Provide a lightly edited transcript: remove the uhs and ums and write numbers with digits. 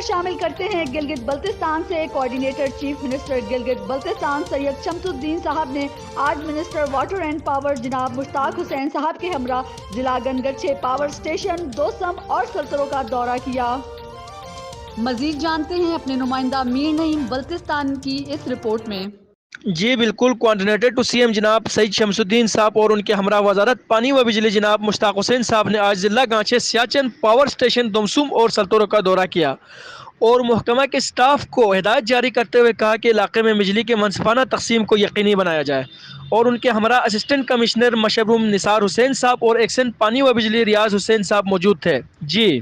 شامل کرتے ہیں گلگت بلتستان سے coordinator chief minister Gilgit Baltistan Syed Shamsuddin صاحب نے آج منسٹر واٹر اینڈ پاور جناب مشتاق حسین صاحب کے ہمراہ ضلع گنگر 6 پاور اسٹیشن دوسم اور سلطروں کا دورہ کیا۔ مزید جانتے ہیں اپنے نمائندہ میر نعیم بلتستان کی اس رپورٹ میں۔ جی بالکل، کوآرڈینیٹر ٹو سی ایم جناب سید شمس الدین صاحب اور ان کے ہمراہ وزارت پانی و بجلی جناب مشتاق حسین صاحب نے آج ضلع گانچے سیاچن پاور اسٹیشن دمسم اور سلطورہ کا دورہ کیا اور محکمہ کے سٹاف کو ہدایت جاری کرتے ہوئے کہا کہ علاقے میں بجلی کے منصفانہ تقسیم کو یقینی بنایا جائے، اور ان کے ہمراہ اسسٹنٹ کمشنر مشروم نثار حسین صاحب اور ایکسن پانی و بجلی ریاض حسین صاحب موجود تھے۔ جی